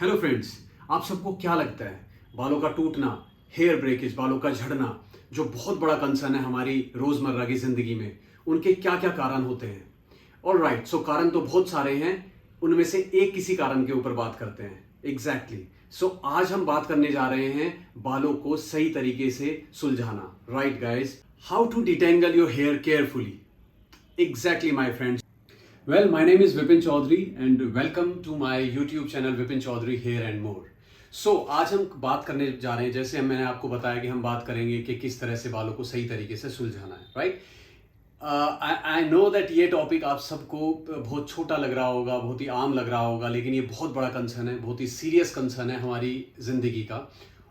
Hello friends, आप सबको क्या लगता है बालों का टूटना, हेयर ब्रेकेज, बालों का झड़ना जो बहुत बड़ा कंसर्न है हमारी रोजमर्रा की जिंदगी में, उनके क्या क्या कारण होते हैं? ऑलराइट, सो कारण तो बहुत सारे हैं, उनमें से एक किसी कारण के ऊपर बात करते हैं। एग्जैक्टली। सो आज हम बात करने जा रहे हैं बालों को सही तरीके से सुलझाना। Right guys, how to detangle your hair carefully. Exactly, my friends. Well, my name is Vipin Chaudhary and welcome to my YouTube channel Vipin Chaudhary Hair and More. So, आज हम बात करने जा रहे हैं, जैसे मैंने आपको बताया कि हम बात करेंगे कि किस तरह से बालों को सही तरीके से सुलझाना है, राइट? आई नो दैट ये टॉपिक आप सबको बहुत छोटा लग रहा होगा, बहुत ही आम लग रहा होगा, लेकिन ये बहुत बड़ा कंसर्न है, बहुत ही सीरियस कंसर्न है हमारी ज़िंदगी का,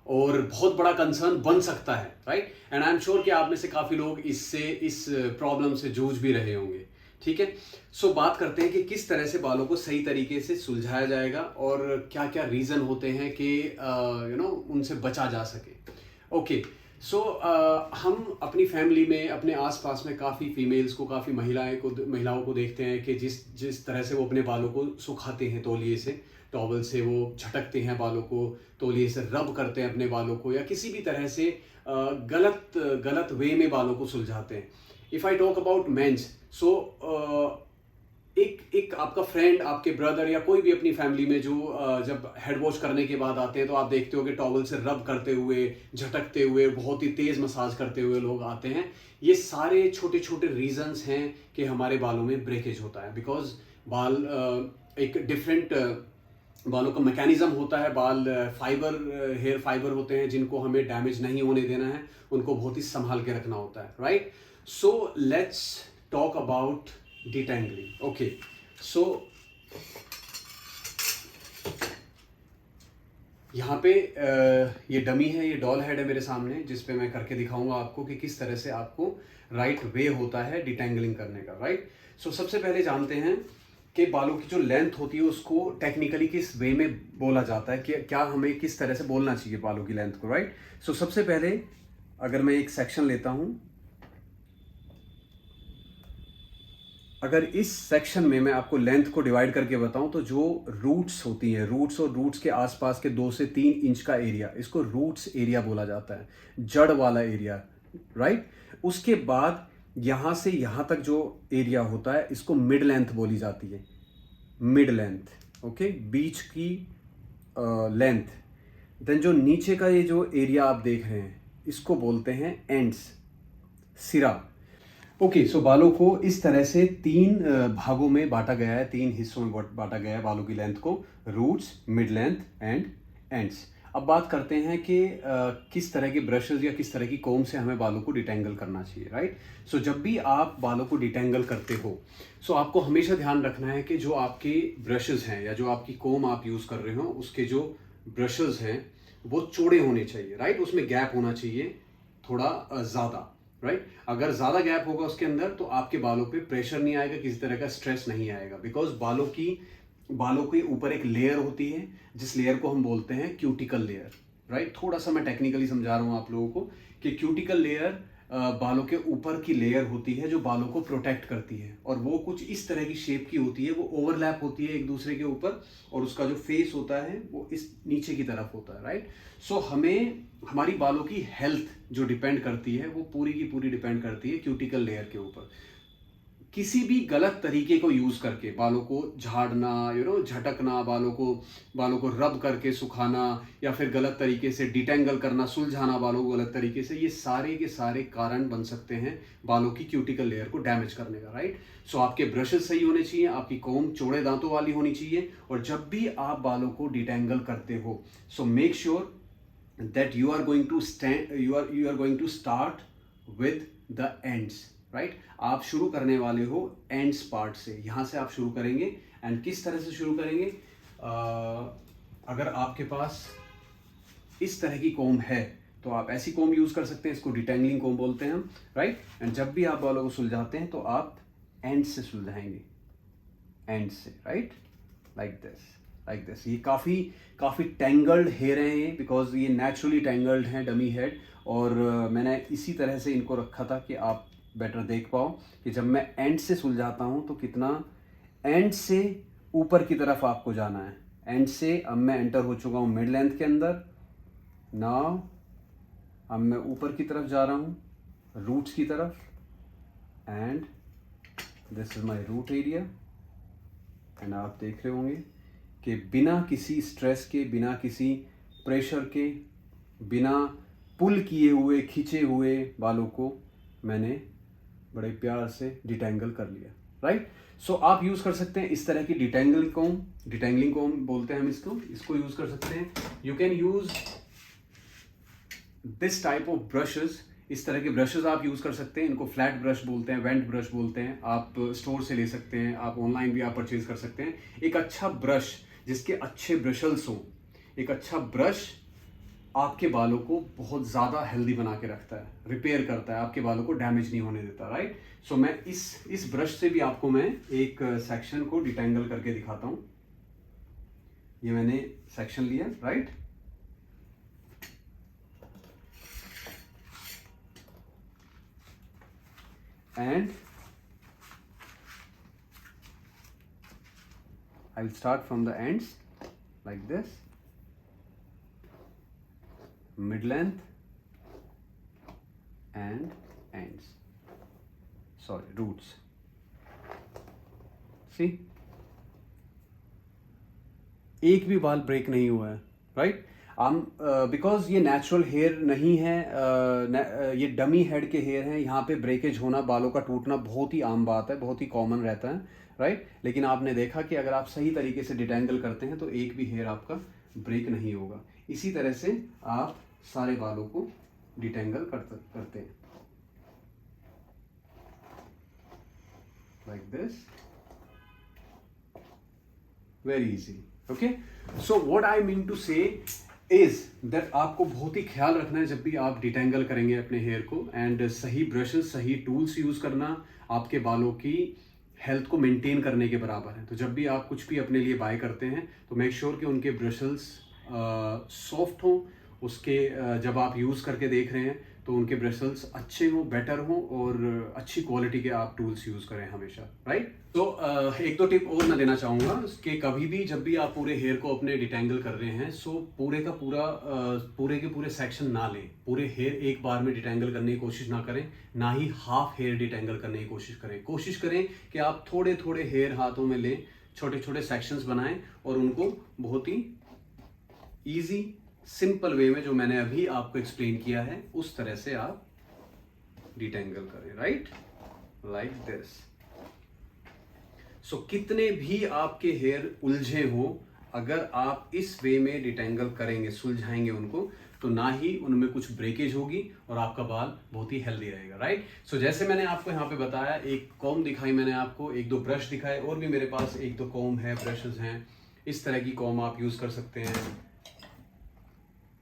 और बहुत बड़ा कंसर्न बन सकता है, right? And I am sure कि आप में से काफ़ी लोग इस प्रॉब्लम से जूझ भी रहे होंगे। ठीक है, सो बात करते हैं कि किस तरह से बालों को सही तरीके से सुलझाया जाएगा और क्या क्या रीज़न होते हैं कि उनसे बचा जा सके। ओके, सो हम अपनी फैमिली में, अपने आसपास में काफ़ी फीमेल्स को, काफ़ी महिलाओं को देखते हैं कि जिस जिस तरह से वो अपने बालों को सुखाते हैं तौलिए से, टॉवल से वो झटकते हैं बालों को, तौलिए से रब करते हैं अपने बालों को, या किसी भी तरह से गलत वे में बालों को सुलझाते हैं। If I talk about men's, so एक आपका फ्रेंड, आपके ब्रदर या कोई भी अपनी फैमिली में जो जब हेड वॉश करने के बाद आते हैं तो आप देखते हो कि टॉवल से रब करते हुए, झटकते हुए, बहुत ही तेज मसाज करते हुए लोग आते हैं। ये सारे छोटे छोटे रीजंस हैं कि हमारे बालों में ब्रेकेज होता है, बिकॉज बाल एक डिफरेंट बालों का मैकेनिज्म होता है। बाल हेयर फाइबर होते हैं जिनको हमें डैमेज नहीं होने देना है, उनको बहुत ही संभाल के रखना होता है, right? So let's talk about detangling. Okay, so यहाँ पे ये डमी है, ये डॉल हेड है मेरे सामने, जिस पे मैं करके दिखाऊंगा आपको कि किस तरह से आपको राइट वे होता है डिटेंगलिंग करने का, राइट? सो सबसे पहले जानते हैं कि बालों की जो लेंथ होती है उसको टेक्निकली किस वे में बोला जाता है, कि क्या हमें किस तरह से बोलना चाहिए बालों की लेंथ को, राइट? सो सबसे पहले अगर मैं एक सेक्शन लेता हूं, अगर इस सेक्शन में मैं आपको लेंथ को डिवाइड करके बताऊं तो जो रूट्स होती हैं, रूट्स और रूट्स के आसपास के 2 से 3 इंच का एरिया, इसको रूट्स एरिया बोला जाता है, जड़ वाला एरिया, राइट? उसके बाद यहां से यहां तक जो एरिया होता है इसको मिड लेंथ बोली जाती है, मिड लेंथ। ओके, बीच की लेंथ। देन जो नीचे का ये जो एरिया आप देख रहे हैं इसको बोलते हैं एंड्स, सिरा। ओके, सो बालों को इस तरह से 3 भागों में बांटा गया है, 3 हिस्सों में बांटा गया है बालों की लेंथ को, roots, mid length and ends. अब बात करते हैं कि किस तरह के ब्रशेस या किस तरह की कोम से हमें बालों को डिटेंगल करना चाहिए, राइट? सो जब भी आप बालों को डिटेंगल करते हो, सो आपको हमेशा ध्यान रखना है कि जो आपके ब्रशेस हैं या जो आपकी कोम आप यूज़ कर रहे हो, उसके जो ब्रशेस हैं वो चौड़े होने चाहिए, राइट? उसमें गैप होना चाहिए थोड़ा ज़्यादा, राइट? अगर ज़्यादा गैप होगा उसके अंदर तो आपके बालों पे प्रेशर नहीं आएगा, किसी तरह का स्ट्रेस नहीं आएगा, बिकॉज बालों के ऊपर एक लेयर होती है जिस लेयर को हम बोलते हैं क्यूटिकल लेयर, राइट? थोड़ा सा मैं टेक्निकली समझा रहा हूँ आप लोगों को कि क्यूटिकल लेयर बालों के ऊपर की लेयर होती है जो बालों को प्रोटेक्ट करती है, और वो कुछ इस तरह की शेप की होती है, वो ओवरलैप होती है एक दूसरे के ऊपर, और उसका जो फेस होता है वो इस नीचे की तरफ होता है, राइट? सो हमें हमारी बालों की हेल्थ जो डिपेंड करती है वो पूरी की पूरी डिपेंड करती है क्यूटिकल लेयर के ऊपर। किसी भी गलत तरीके को यूज करके बालों को झाड़ना, झटकना, बालों को रब करके सुखाना, या फिर गलत तरीके से डिटेंगल करना, सुलझाना बालों को गलत तरीके से, ये सारे के सारे कारण बन सकते हैं बालों की क्यूटिकल लेयर को डैमेज करने का, राइट? सो आपके ब्रशेस सही होने चाहिए, आपकी कोम चौड़े दांतों वाली होनी चाहिए, और जब भी आप बालों को डिटेंगल करते हो, so make sure that you are going to start with the ends, right? आप शुरू करने वाले हो ends पार्ट से, यहां से आप शुरू करेंगे। एंड किस तरह से शुरू करेंगे? अगर आपके पास इस तरह की कोम है तो आप ऐसी कोम यूज कर सकते हैं, इसको डिटेंगलिंग कोम बोलते हैं हम, राइट? एंड जब भी आप बालों को सुलझाते हैं तो आप एंड से सुलझाएंगे, एंड से, राइट? Like this. ये काफ़ी टेंगल्ड हेयर हैं ये, बिकॉज ये नेचुरली टेंगल्ड हैं, डमी हेड, और मैंने इसी तरह से इनको रखा था कि आप बेटर देख पाओ कि जब मैं एंड से सुलझाता हूँ तो कितना एंड से ऊपर की तरफ आपको जाना है, एंड से अब मैं एंटर हो चुका हूँ मिड लेंथ के अंदर। नाउ अब मैं ऊपर की तरफ जा रहा हूँ, रूट्स की तरफ, and this is my root area. And आप देख रहे होंगे कि बिना किसी स्ट्रेस के, बिना किसी प्रेशर के, बिना पुल किए हुए, खींचे हुए बालों को मैंने बड़े प्यार से डिटेंगल कर लिया, राइट। सो आप यूज कर सकते हैं इस तरह की डिटेंगलिंग कॉम बोलते हैं हम इसको यूज कर सकते हैं। You can use this type of brushes, इस तरह के ब्रशेस आप यूज कर सकते हैं। इनको फ्लैट ब्रश बोलते हैं, वेंट ब्रश बोलते हैं। आप स्टोर से ले सकते हैं, आप ऑनलाइन भी आप परचेज कर सकते हैं। एक अच्छा ब्रश जिसके अच्छे ब्रशल्स हों, एक अच्छा ब्रश आपके बालों को बहुत ज़्यादा हेल्दी बना के रखता है, रिपेयर करता है, आपके बालों को डैमेज नहीं होने देता, राइट। सो मैं इस ब्रश से भी आपको मैं एक सेक्शन को डिटेंगल करके दिखाता हूँ। ये मैंने सेक्शन लिया, right. And I will start from the ends like this, mid length and ends, sorry, roots. See, एक भी बाल ब्रेक नहीं हुआ है, राइट। बिकॉज ये नेचुरल हेयर नहीं है, ये डमी हेड के हेयर हैं। यहाँ पे ब्रेकेज होना, बालों का टूटना बहुत ही आम बात है, बहुत ही कॉमन रहता है, राइट। लेकिन आपने देखा कि अगर आप सही तरीके से डिटेंगल करते हैं तो एक भी हेयर आपका ब्रेक नहीं होगा। इसी तरह से आप सारे बालों को डिटेंगल करते हैं, like this, very easy. Okay, so what I mean to say is that आपको बहुत ही ख्याल रखना है जब भी आप डिटेंगल करेंगे अपने हेयर को, एंड सही ब्रशेस, सही टूल्स यूज करना आपके बालों की हेल्थ को मेंटेन करने के बराबर है। तो जब भी आप कुछ भी अपने लिए बाय करते हैं तो मेक श्योर कि उनके ब्रशल्स सॉफ्ट हों, उसके जब आप यूज़ करके देख रहे हैं तो उनके ब्रशल्स अच्छे हों, बेटर हों, और अच्छी क्वालिटी के आप टूल्स यूज़ करें हमेशा, राइट। तो एक दो टिप और मैं देना चाहूँगा कि कभी भी जब भी आप पूरे हेयर को अपने डिटेंगल कर रहे हैं, सो पूरे का पूरा पूरे के पूरे सेक्शन ना लें, पूरे हेयर एक बार में डिटेंगल करने की कोशिश ना करें, ना ही हाफ हेयर डिटेंगल करने की कोशिश करें कि आप थोड़े थोड़े हेयर हाथों में लें, छोटे छोटे सेक्शंस बनाएं और उनको बहुत ही ईजी सिंपल वे में, जो मैंने अभी आपको एक्सप्लेन किया है, उस तरह से आप डिटेंगल करें, राइट, लाइक दिस। सो कितने भी आपके हेयर उलझे हो, अगर आप इस वे में डिटेंगल करेंगे, सुलझाएंगे उनको, तो ना ही उनमें कुछ ब्रेकेज होगी और आपका बाल बहुत ही हेल्दी रहेगा, राइट। सो जैसे मैंने आपको यहाँ पे बताया, एक कॉम दिखाई मैंने आपको, एक दो ब्रश दिखाए, और भी मेरे पास एक दो कॉम है, ब्रशेस हैं। इस तरह की कॉम आप यूज कर सकते हैं,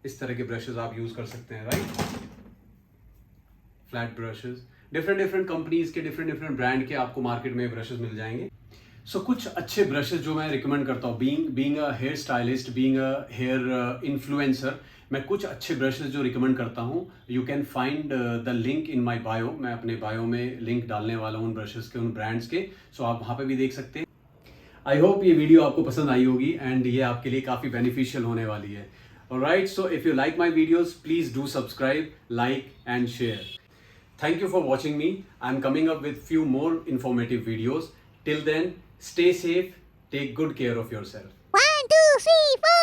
इस तरह के ब्रशेस आप यूज कर सकते हैं, right. Flat brushes, different companies के, डिफरेंट ब्रांड के आपको मार्केट में ब्रशेस मिल जाएंगे। सो कुछ अच्छे ब्रशेस जो मैं रिकमेंड करता हूँ, being a hair stylist, being a hair influencer, मैं कुछ अच्छे ब्रशेस जो रिकमेंड करता हूँ। You can find the link in my bio, मैं अपने बायो में लिंक डालने वाला हूँ उन ब्रशेस के, उन ब्रांड्स के। सो आप वहाँ पे भी देख सकते हैं। आई होप ये वीडियो आपको पसंद आई होगी एंड ये आपके लिए काफ़ी बेनिफिशियल होने वाली है। Alright, so if you like my videos, please do subscribe, like and share. Thank you for watching me. I'm coming up with few more informative videos. Till then, stay safe, take good care of yourself. 1, 2, 3, 4.